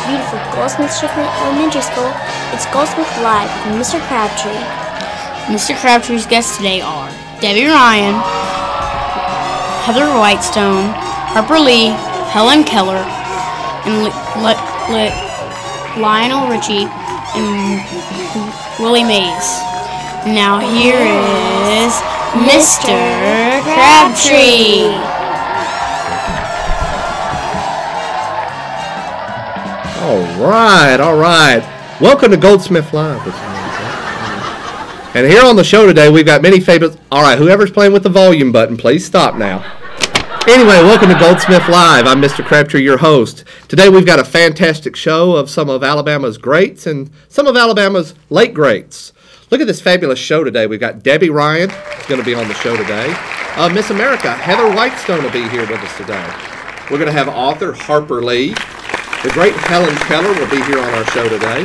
beautiful Goldsmith Elementary School, it's Goldsmith Live with Mr. Crabtree. Mr. Crabtree's guests today are Debbie Ryan, Heather Whitestone, Harper Lee, Helen Keller, and Lionel Richie, and Willie Mays. Now here is Mr. Crabtree. All right. Welcome to Goldsmith Live. And here on the show today, we've got many favorites. All right, whoever's playing with the volume button, please stop now. Anyway, welcome to Goldsmith Live. I'm Mr. Crabtree, your host. Today we've got a fantastic show of some of Alabama's greats and some of Alabama's late greats. Look at this fabulous show today. We've got Debbie Ryan who's going to be on the show today. Miss America, Heather Whitestone will be here with us today. We're going to have author Harper Lee. The great Helen Keller will be here on our show today.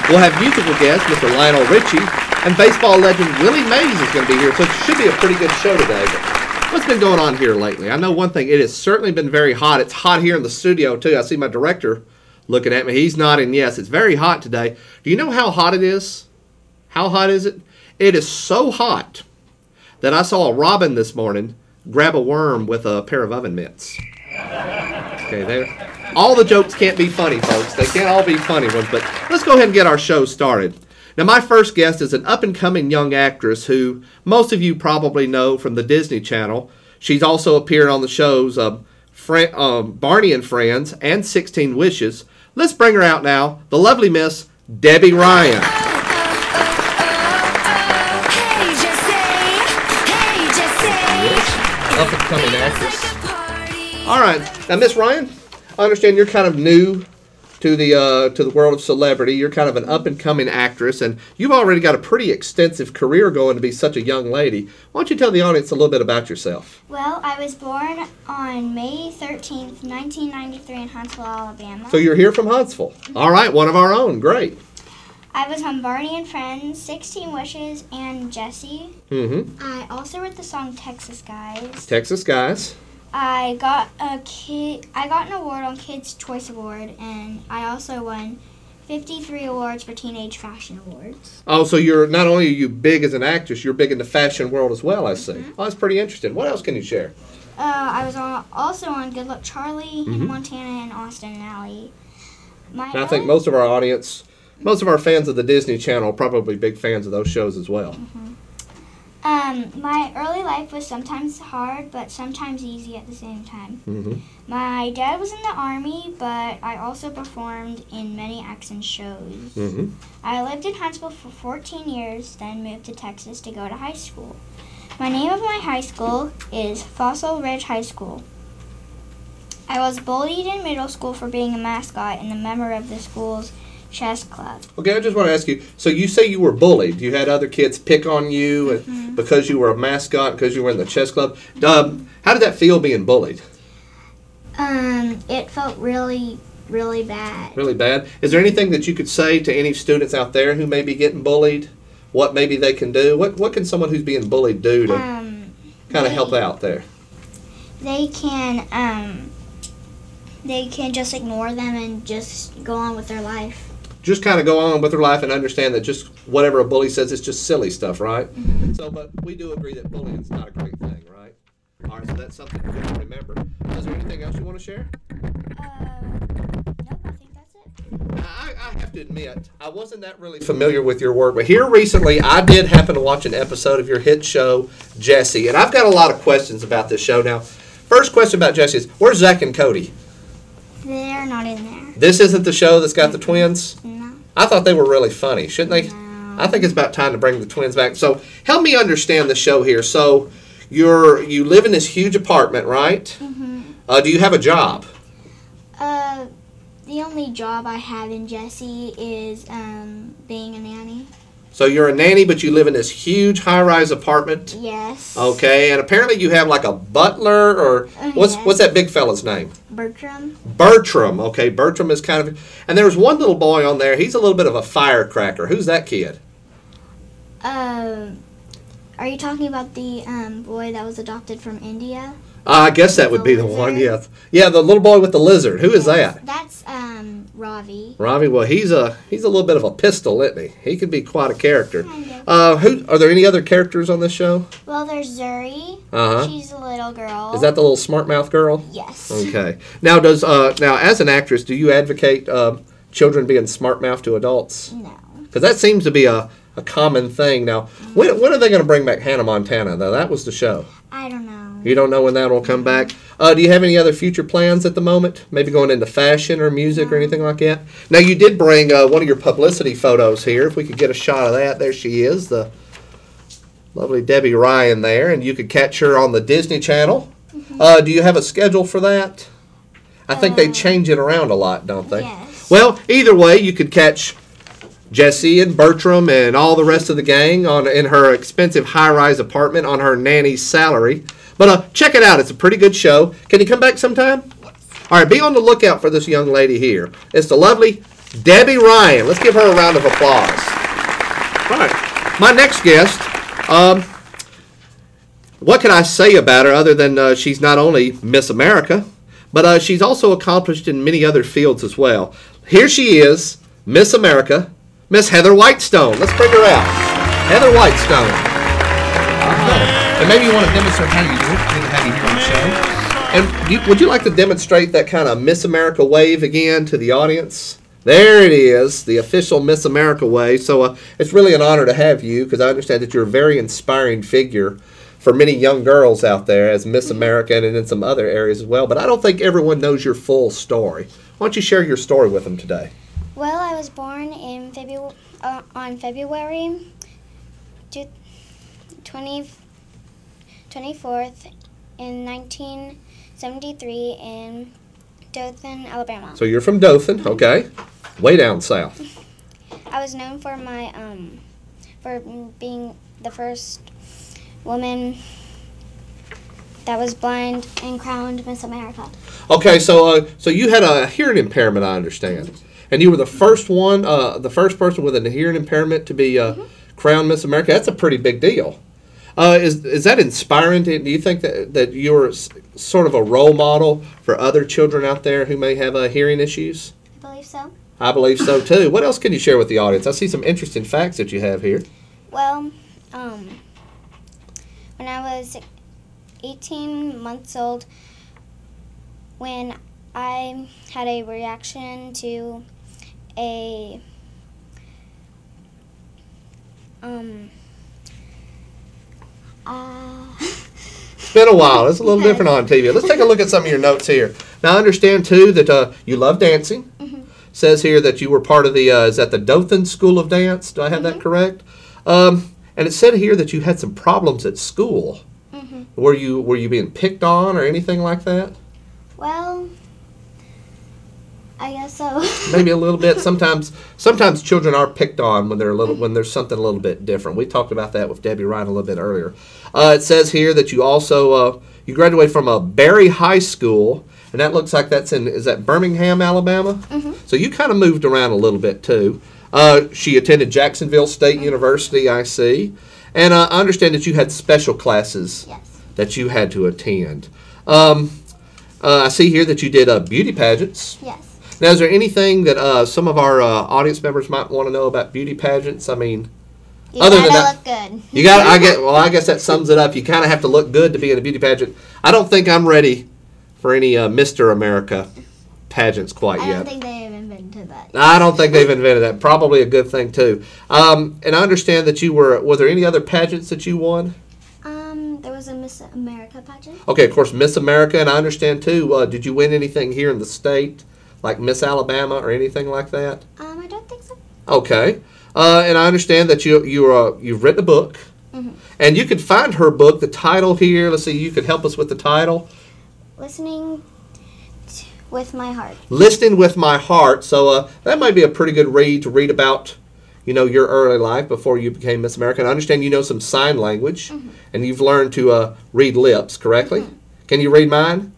We'll have musical guest Mr. Lionel Richie, and baseball legend Willie Mays is going to be here. So it should be a pretty good show today. But what's been going on here lately? I know one thing. It has certainly been very hot. It's hot here in the studio, too. I see my director looking at me. He's nodding yes. It's very hot today. Do you know how hot it is? How hot is it? It is so hot that I saw a robin this morning grab a worm with a pair of oven mitts. Okay, there. All the jokes can't be funny, folks. They can't all be funny ones, but let's go ahead and get our show started. Now, my first guest is an up-and-coming young actress who most of you probably know from the Disney Channel. She's also appeared on the shows Barney and Friends and 16 Wishes. Let's bring her out now, the lovely Miss Debbie Ryan. Up-and-coming actress. All right, now Miss Ryan, I understand you're kind of new to the world of celebrity. You're kind of an up-and-coming actress, and you've already got a pretty extensive career going to be such a young lady. Why don't you tell the audience a little bit about yourself? Well, I was born on May 13th, 1993 in Huntsville, Alabama. So you're here from Huntsville. All right, one of our own. Great. I was on Barney and Friends, 16 Wishes, and Jessie. Mm-hmm. I also wrote the song Texas Guys. Texas Guys. I got an award on Kids' Choice Award, and I also won 53 awards for Teenage Fashion Awards. Oh, so you're not only are you big as an actress, you're big in the fashion world as well, I see. Mm-hmm. Oh, that's pretty interesting. What else can you share? I was also on Good Luck Charlie in Montana and Austin and Alley. I think most of our audience, most of our fans of the Disney Channel are probably big fans of those shows as well. Mm-hmm. My early life was sometimes hard, but sometimes easy at the same time. Mm-hmm. My dad was in the Army, but I also performed in many action shows. Mm-hmm. I lived in Huntsville for 14 years, then moved to Texas to go to high school. My name of my high school is Fossil Ridge High School. I was bullied in middle school for being a mascot and a member of the school's chess club. Okay, I just want to ask you, so you say you were bullied. You had other kids pick on you because you were a mascot, because you were in the chess club. How did that feel being bullied? It felt really, really bad. Really bad? Is there anything that you could say to any students out there who may be getting bullied? What maybe they can do? What can someone who's being bullied do to kind of help out there? They can just ignore them and just go on with their life. Just kind of go on with their life and understand that just whatever a bully says is just silly stuff, right? Mm-hmm. So, but we do agree that bullying is not a great thing, right? All right, so that's something you can remember. Is there anything else you want to share? Nope, I think that's it. I have to admit, I wasn't that really familiar with your work, but here recently I did happen to watch an episode of your hit show, Jessie, and I've got a lot of questions about this show. Now, first question about Jessie is, where's Zach and Cody? They're not in there. This isn't the show that's got the twins? No. I thought they were really funny. Shouldn't they? No. I think it's about time to bring the twins back. So help me understand the show here. So you live in this huge apartment, right? Mm-hmm. Do you have a job? The only job I have in Jessie is being a nanny. So you're a nanny, but you live in this huge high-rise apartment? Yes. Okay, and apparently you have like a butler, or what's that big fella's name? Bertram. Bertram, okay, Bertram is kind of, and there's one little boy on there, he's a little bit of a firecracker. Who's that kid? Are you talking about the boy that was adopted from India? I guess that would be the one, yes. Yeah, the little boy with the lizard. Who is that? That's Ravi. Ravi, well, he's a little bit of a pistol, isn't he? He can be quite a character. Kind of. Who are there any other characters on this show? Well, there's Zuri. Uh-huh. She's a little girl. Is that the little smart mouth girl? Yes. Okay. Now, as an actress, do you advocate children being smart mouth to adults? No. Because that seems to be a common thing. Now, when are they going to bring back Hannah Montana, though? That was the show. I don't know. You don't know when that will come back? Do you have any other future plans at the moment? Maybe going into fashion or music or anything like that? Now, you did bring one of your publicity photos here. If we could get a shot of that. There she is, the lovely Debbie Ryan there. And you could catch her on the Disney Channel. Do you have a schedule for that? I think they change it around a lot, don't they? Yes. Well, either way, you could catch Jesse and Bertram and all the rest of the gang in her expensive high-rise apartment on her nanny's salary. But check it out. It's a pretty good show. Can you come back sometime? Yes. All right, be on the lookout for this young lady here. It's the lovely Debbie Ryan. Let's give her a round of applause. All right. My next guest, what can I say about her other than she's not only Miss America, but she's also accomplished in many other fields as well. Here she is, Miss America, Miss Heather Whitestone. Let's bring her out. Heather Whitestone. And maybe you want to demonstrate how you do it. Good to have you here on the show. And would you like to demonstrate that kind of Miss America wave again to the audience? There it is, the official Miss America wave. So it's really an honor to have you because I understand that you're a very inspiring figure for many young girls out there as Miss America and in some other areas as well. But I don't think everyone knows your full story. Why don't you share your story with them today? Well, I was born in on February 24th in 1973 in Dothan, Alabama. So you're from Dothan, okay. Way down south. I was known for my for being the first woman that was blind and crowned Miss America. Okay, so you had a hearing impairment, I understand. And you were the first one, the first person with a hearing impairment to be crowned Miss America. That's a pretty big deal. Is that inspiring? Do you think that you're sort of a role model for other children out there who may have hearing issues? I believe so. I believe so too. What else can you share with the audience? I see some interesting facts that you have here. Well, when I was 18 months old, when I had a reaction to a It's been a while. It's a little different on TV. Let's take a look at some of your notes here. Now, I understand, too, that you love dancing. Says here that you were part of the, is that the Dothan School of Dance? Do I have that correct? And it said here that you had some problems at school. Were you being picked on or anything like that? Well, I guess so. Maybe a little bit. Sometimes children are picked on when when there's something a little bit different. We talked about that with Debbie Ryan a little bit earlier. It says here that you also you graduated from a Berry High School, and that looks like is that Birmingham, Alabama? So you kind of moved around a little bit too. She attended Jacksonville State University, I see, and I understand that you had special classes that you had to attend. I see here that you did beauty pageants. Yes. Now, is there anything that some of our audience members might want to know about beauty pageants? I mean, You other than gotta that, look good. you got. I guess that sums it up. You kind of have to look good to be in a beauty pageant. I don't think I'm ready for any Mr. America pageants quite I yet. don't think they have invented that. I don't think they've invented that. Probably a good thing too. And I understand that you were. Were there any other pageants that you won? There was a Miss America pageant. Okay, of course, Miss America, and I understand too. Did you win anything here in the state, like Miss Alabama or anything like that? I don't think so. Okay, and I understand that you've written a book, and you could find her book. The title here. Let's see. You could help us with the title. Listening with my heart. Listening with my heart. So that might be a pretty good read to read about, your early life before you became Miss America. And I understand you know some sign language, and you've learned to read lips correctly. Can you read mine?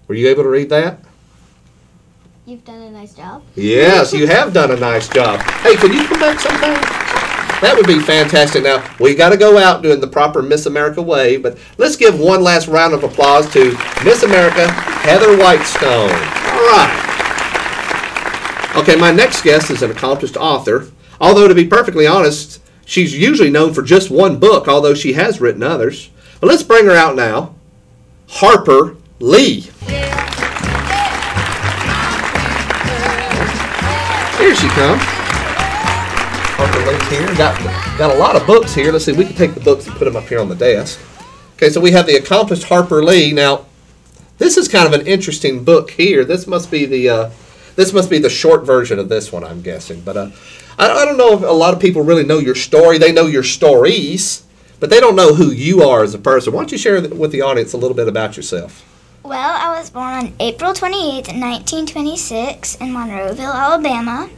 Were you able to read that? You've done a nice job. Yes, you have done a nice job. Hey, can you come back sometime? That would be fantastic. Now, we got to go out doing the proper Miss America way, but let's give one last round of applause to Miss America, Heather Whitestone. All right. Okay, my next guest is an accomplished author. Although, to be perfectly honest, she's usually known for just one book, although she has written others. But let's bring her out now. Harper Lee. Here she comes. Harper Lee's here. Got a lot of books here. Let's see, we can take the books and put them up here on the desk. Okay, so we have the accomplished Harper Lee. Now, this is kind of an interesting book here. This must be the short version of this one, I'm guessing. But I don't know if a lot of people really know your story. They know your stories, but they don't know who you are as a person. Why don't you share with the audience a little bit about yourself? Well, I was born on April 28th, 1926 in Monroeville, Alabama.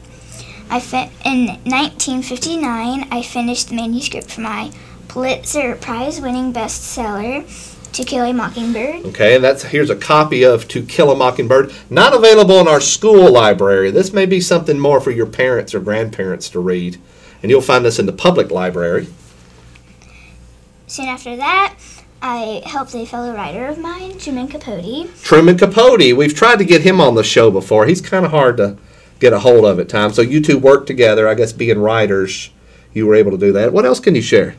In 1959, I finished the manuscript for my Pulitzer Prize-winning bestseller, To Kill a Mockingbird. Okay, and here's a copy of To Kill a Mockingbird. Not available in our school library. This may be something more for your parents or grandparents to read. And you'll find this in the public library. Soon after that, I helped a fellow writer of mine, Truman Capote. Truman Capote. We've tried to get him on the show before. He's kind of hard to get a hold of at times. So you two worked together. I guess being writers, you were able to do that. What else can you share?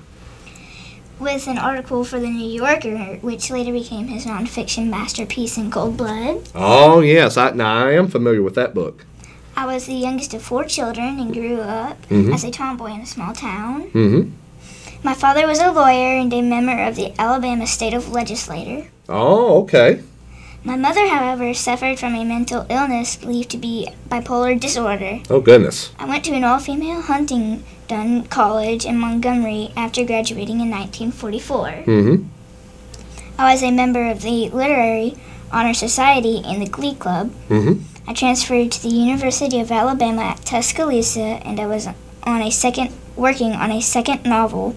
With an article for the New Yorker, which later became his nonfiction masterpiece In Cold Blood. Oh, yes. I am familiar with that book. I was the youngest of 4 children and grew up as a tomboy in a small town. Mm-hmm. My father was a lawyer and a member of the Alabama State Legislature. Oh, okay. My mother, however, suffered from a mental illness believed to be bipolar disorder. Oh, goodness. I went to an all-female Huntingdon College in Montgomery after graduating in 1944. Mm-hmm. I was a member of the Literary Honor Society and the Glee Club. Mm-hmm. I transferred to the University of Alabama at Tuscaloosa, and I was working on a second novel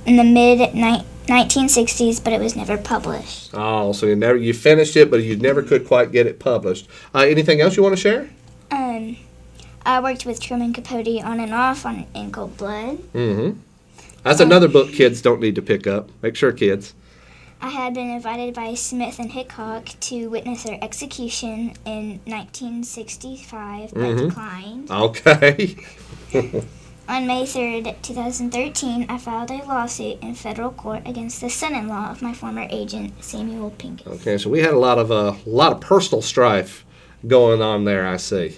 in the mid-1960s, but it was never published. Oh, so you finished it, but you never could quite get it published. Anything else you want to share? I worked with Truman Capote on and off on In Cold Blood. Mm-hmm. That's another book kids don't need to pick up. Make sure, kids. I had been invited by Smith and Hickok to witness their execution in 1965, but declined. Okay. On May 3rd, 2013, I filed a lawsuit in federal court against the son-in-law of my former agent, Samuel Pincus. Okay, so we had a lot of personal strife going on there, I see.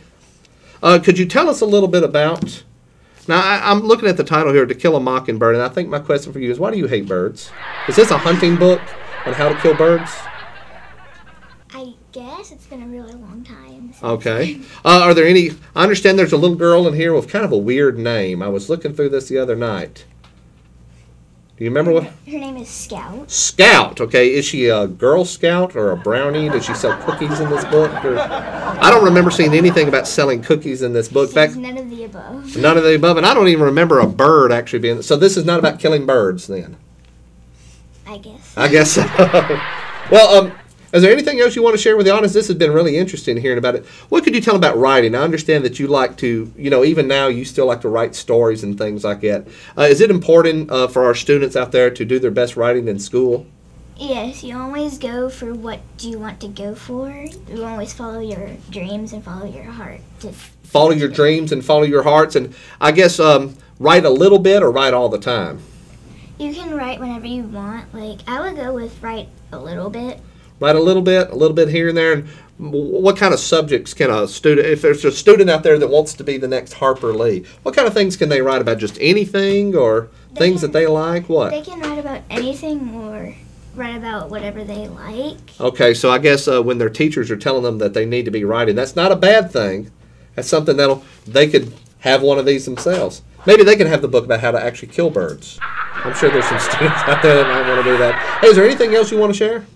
Could you tell us a little bit about... Now, I'm looking at the title here, To Kill a Mockingbird, and I think my question for you is, why do you hate birds? Is this a hunting book on how to kill birds? I guess it's been a really long time. Okay. Are there any... I understand there's a little girl in here with kind of a weird name. I was looking through this the other night. Do you remember what? Her name is Scout. Scout. Okay. Is she a Girl Scout or a brownie? Does she sell cookies in this book? Or... I don't remember seeing anything about selling cookies in this book. None of the above. None of the above. And I don't even remember a bird actually being... So this is not about killing birds then? I guess. I guess so. Well, is there anything else you want to share with the audience? This has been really interesting hearing about it. What could you tell about writing? I understand that you like to, even now you still like to write stories and things like that. Is it important for our students out there to do their best writing in school? Yes, you always go for what you want to go for. You always follow your dreams and follow your heart. Follow your dreams and follow your hearts. And I guess write a little bit or write all the time? You can write whenever you want. Like, I would go with write a little bit. Write a little bit here and there. And what kind of subjects can a student, if there's a student out there that wants to be the next Harper Lee, what kind of things can they write about? Just anything or things that they like? What? They can write about anything or write about whatever they like. Okay, so I guess when their teachers are telling them that they need to be writing, that's not a bad thing. That's something they could have one of these themselves. Maybe they can have the book about how to actually kill birds. I'm sure there's some students out there that might want to do that. Hey, is there anything else you want to share?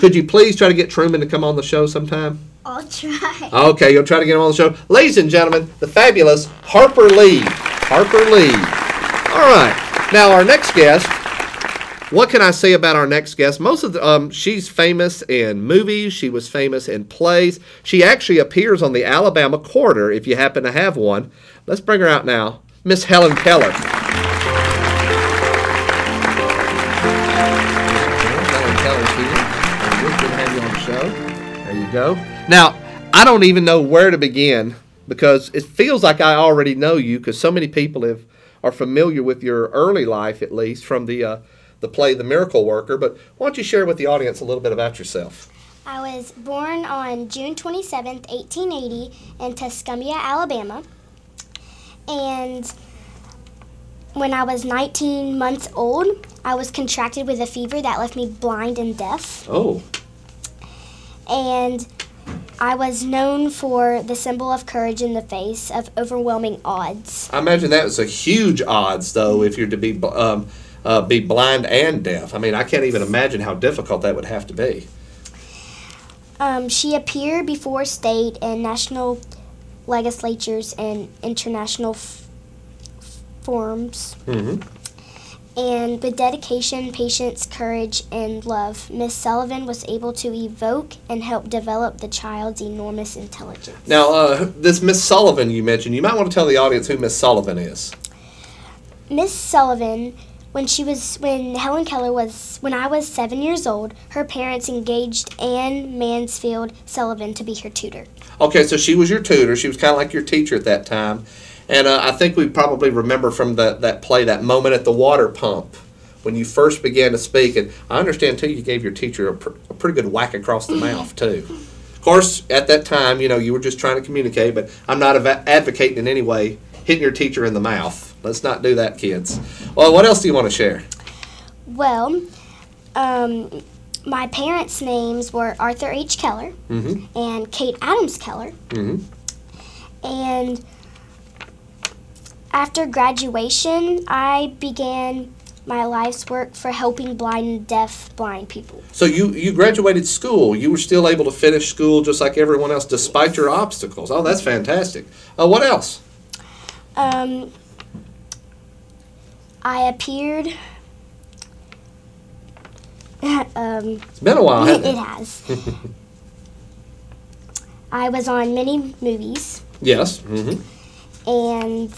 Could you please try to get Truman to come on the show sometime? I'll try. Okay, you'll try to get him on the show. Ladies and gentlemen, the fabulous Harper Lee. Harper Lee. All right. Now, our next guest, what can I say about our next guest? Most of she's famous in movies. She was famous in plays. She actually appears on the Alabama Quarter, if you happen to have one. Let's bring her out now. Miss Helen Keller. Helen Keller's here. Good to have you on the show. There you go. Now, I don't even know where to begin because it feels like I already know you because so many people are familiar with your early life, at least, from the play The Miracle Worker. But why don't you share with the audience a little bit about yourself? I was born on June 27th, 1880 in Tuscumbia, Alabama. And when I was 19 months old, I was contracted with a fever that left me blind and deaf. Oh. And I was known for the symbol of courage in the face of overwhelming odds. I imagine that was a huge odds, though, if you're to be blind and deaf. I mean, I can't even imagine how difficult that would have to be. She appeared before state and national legislatures and international forums. Mm-hmm. And with dedication, patience, courage, and love, Miss Sullivan was able to evoke and help develop the child's enormous intelligence. Now, this Miss Sullivan you mentioned, you might want to tell the audience who Miss Sullivan is. Miss Sullivan, when Helen Keller when I was 7 years old, her parents engaged Anne Mansfield Sullivan to be her tutor. Okay, so she was your tutor. She was kind of like your teacher at that time. And I think we probably remember from that play, that moment at the water pump when you first began to speak. And I understand, too, you gave your teacher a pretty good whack across the mouth, too. Of course, at that time, you were just trying to communicate, but I'm not advocating in any way hitting your teacher in the mouth. Let's not do that, kids. Well, what else do you want to share? Well, my parents' names were Arthur H. Keller and Kate Adams Keller. And after graduation, I began my life's work for helping blind and deaf blind people. So you graduated school. You were still able to finish school just like everyone else despite your obstacles. Oh, that's fantastic. What else? I appeared. It's been a while, hasn't it? It has. I was on many movies. Yes. And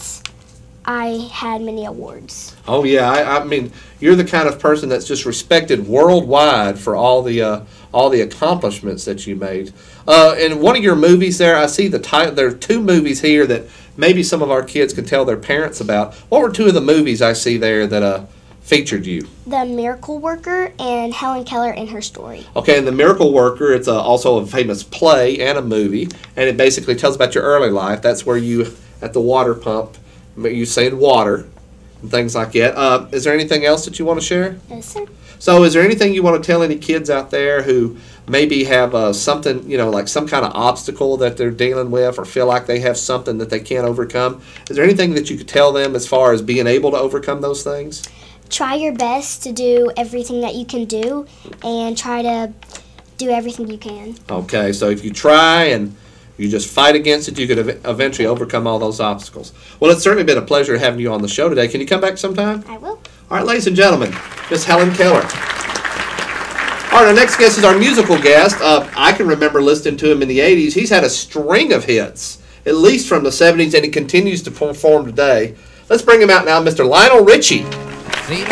I had many awards. Oh yeah, I mean, you're the kind of person that's just respected worldwide for all the accomplishments that you made. In one of your movies there, I see the title. There are two movies here that maybe some of our kids can tell their parents about. What were two of the movies I see there that featured you? The Miracle Worker and Helen Keller and Her Story. Okay, and The Miracle Worker, it's also a famous play and a movie, and it basically tells about your early life. That's where you, at the water pump, you saved water and things like that. Is there anything else that you want to share? Yes, sir. So is there anything you want to tell any kids out there who maybe have something, like some kind of obstacle that they're dealing with or feel like they have something that they can't overcome? Is there anything that you could tell them as far as being able to overcome those things? Try your best to do everything that you can do and try to do everything you can. Okay, so if you try and you just fight against it, you could eventually overcome all those obstacles. Well, it's certainly been a pleasure having you on the show today. Can you come back sometime? I will. All right, ladies and gentlemen, Miss Helen Keller. All right, our next guest is our musical guest. I can remember listening to him in the 80s. He's had a string of hits, at least from the 70s, and he continues to perform today. Let's bring him out now, Mr. Lionel Richie. Here's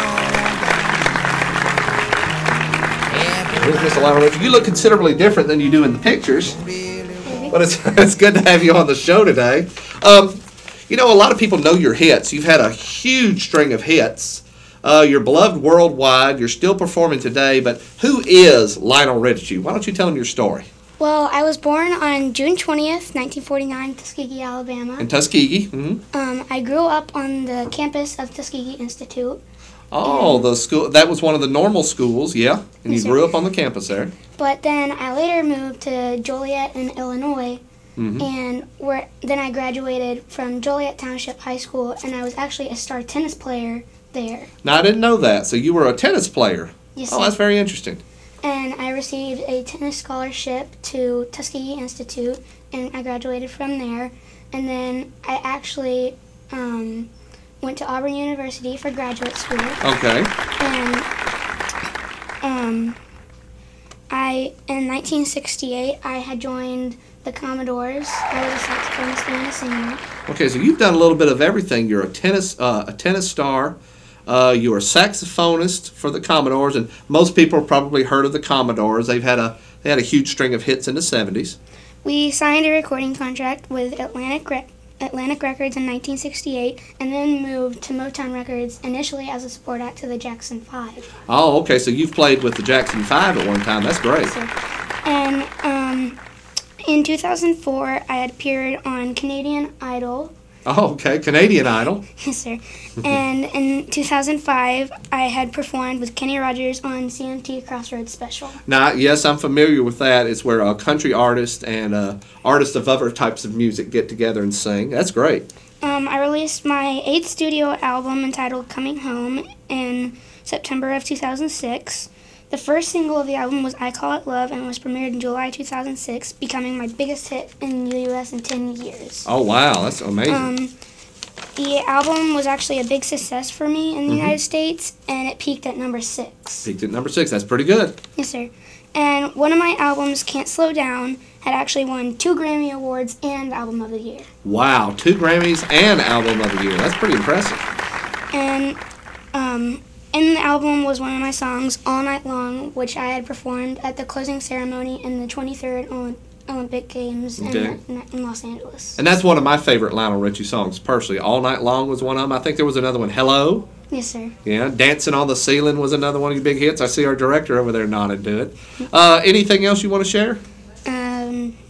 Mr. Lionel Richie. You look considerably different than you do in the pictures. But it's good to have you on the show today. A lot of people know your hits. You've had a huge string of hits. You're beloved worldwide. You're still performing today. But who is Lionel Richie? Why don't you tell them your story? Well, I was born on June 20th, 1949, in Tuskegee, Alabama. In Tuskegee. Mm-hmm. I grew up on the campus of Tuskegee Institute. Oh, the school. That was one of the normal schools, yeah. And you grew up on the campus there. But then I later moved to Joliet in Illinois, and then I graduated from Joliet Township High School, and I was actually a star tennis player there. Now, I didn't know that. So you were a tennis player. Yes, Oh, that's very interesting. And I received a tennis scholarship to Tuskegee Institute, and I graduated from there. And then I actually went to Auburn University for graduate school. Okay. And in 1968, I had joined the Commodores. I was a saxophonist and a singer. Okay, so you've done a little bit of everything. You're a tennis star. You're a saxophonist for the Commodores, and most people have probably heard of the Commodores. They had a huge string of hits in the 70s. We signed a recording contract with Atlantic Records in 1968, and then moved to Motown Records initially as a support act to the Jackson 5. Oh, okay, so you've played with the Jackson 5 at one time. That's great. And in 2004, I had appeared on Canadian Idol. Oh, okay, Canadian Idol. Yes, sir. And in 2005, I had performed with Kenny Rogers on CMT Crossroads Special. Now, yes, I'm familiar with that. It's where a country artist and artists of other types of music get together and sing. That's great. I released my 8th studio album entitled Coming Home in September of 2006. The first single of the album was I Call It Love and was premiered in July 2006, becoming my biggest hit in the U.S. in 10 years. Oh, wow, that's amazing. The album was actually a big success for me in the United States, and it peaked at number 6. Peaked at number 6. That's pretty good. Yes, sir. And one of my albums, Can't Slow Down, had actually won 2 Grammy Awards and Album of the Year. Wow, 2 Grammys and Album of the Year. That's pretty impressive. And in the album was one of my songs, All Night Long, which I had performed at the closing ceremony in the 23rd Olympic Games in Los Angeles. And that's one of my favorite Lionel Richie songs, personally. All Night Long was one of them. I think there was another one, Hello. Yes, sir. Yeah, Dancing on the Ceiling was another one of your big hits. I see our director over there nodding to it. Anything else you want to share?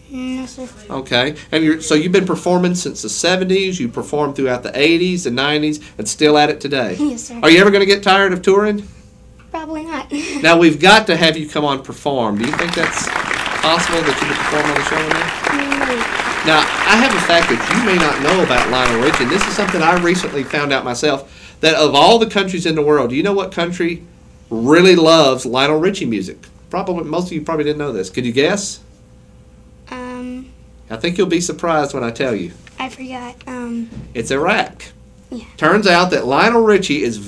No, sir. Okay. And so you've been performing since the 70s. You performed throughout the 80s, the 90s, and still at it today. Yes, sir. Are you ever going to get tired of touring? Probably not. Now, we've got to have you come on perform. Do you think that's possible that you could perform on the show with me? No. Now, I have a fact that you may not know about Lionel Richie, and this is something I recently found out myself, that of all the countries in the world, do you know what country really loves Lionel Richie music? Probably, most of you probably didn't know this. Could you guess? I think you'll be surprised when I tell you. I forgot. It's Iraq. Yeah. Turns out that Lionel Richie is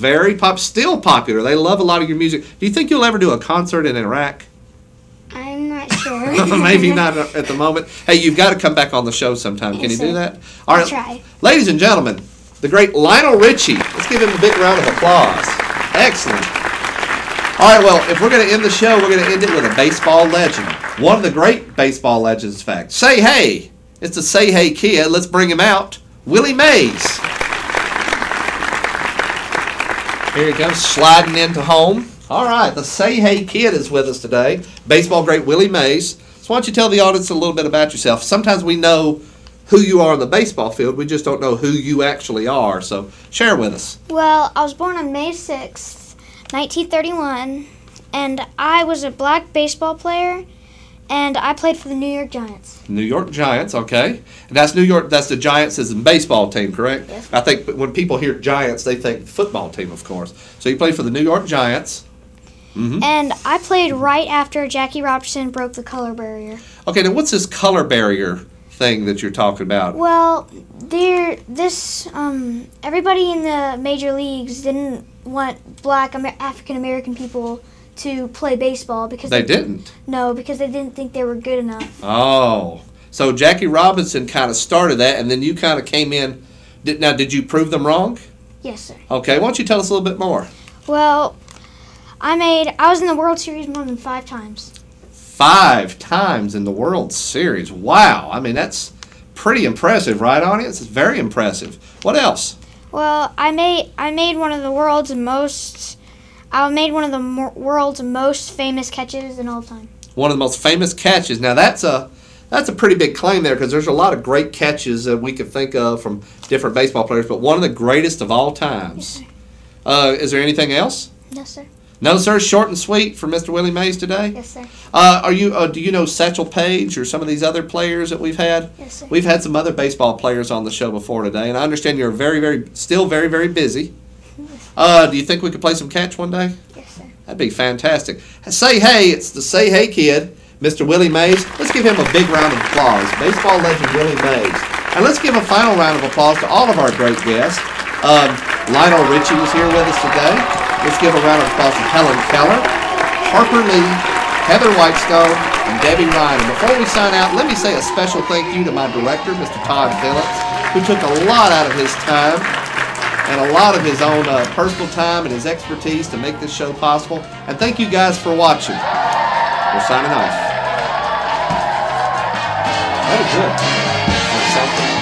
still popular. They love a lot of your music. Do you think you'll ever do a concert in Iraq? I'm not sure. Maybe not at the moment. Hey, you've got to come back on the show sometime. Can you do that? All right. I'll try. Ladies and gentlemen, the great Lionel Richie. Let's give him a big round of applause. Excellent. All right, well, if we're going to end the show, we're going to end it with a baseball legend. One of the great baseball legends, in fact. Say hey. It's the Say Hey Kid. Let's bring him out. Willie Mays. Here he comes, sliding into home. All right, the Say Hey Kid is with us today. Baseball great Willie Mays. So why don't you tell the audience a little bit about yourself? Sometimes we know who you are in the baseball field. We just don't know who you actually are. So share with us. Well, I was born on May 6th, 1931, and I was a black baseball player, and I played for the New York Giants. New York Giants, okay. And that's New York, that's the Giants as a baseball team, correct? Yes. I think when people hear Giants, they think football team, of course. So you played for the New York Giants. Mm-hmm. And I played right after Jackie Robinson broke the color barrier. Okay, now what's this color barrier thing that you're talking about? Well, everybody in the major leagues didn't want black African American people to play baseball because they didn't. No, because they didn't think they were good enough. Oh, so Jackie Robinson kind of started that, and then you kind of came in. Did you prove them wrong? Yes, sir. Okay, why don't you tell us a little bit more? Well, I was in the World Series more than 5 times. 5 times in the World Series. Wow. I mean, that's pretty impressive, right, audience? It's very impressive. What else? Well, I made one of the world's most famous catches in all time. One of the most famous catches. Now, that's a pretty big claim there because there's a lot of great catches that we could think of from different baseball players, but one of the greatest of all times. Yes, sir. Is there anything else? No, sir. No, sir. Short and sweet for Mr. Willie Mays today. Yes, sir. Do you know Satchel Paige or some of these other players that we've had? Yes, sir. We've had some other baseball players on the show before today, and I understand you're still very, very busy. Do you think we could play some catch one day? Yes, sir. That'd be fantastic. Say hey, it's the Say Hey Kid, Mr. Willie Mays. Let's give him a big round of applause. Baseball legend Willie Mays. And let's give a final round of applause to all of our great guests. Lionel Richie was here with us today. Let's give a round of applause to Helen Keller, Harper Lee, Heather Whitestone, and Debbie Ryan. And before we sign out, let me say a special thank you to my director, Mr. Todd Phillips, who took a lot out of his time and a lot of his own personal time and his expertise to make this show possible. And thank you guys for watching. We're signing off. That was good.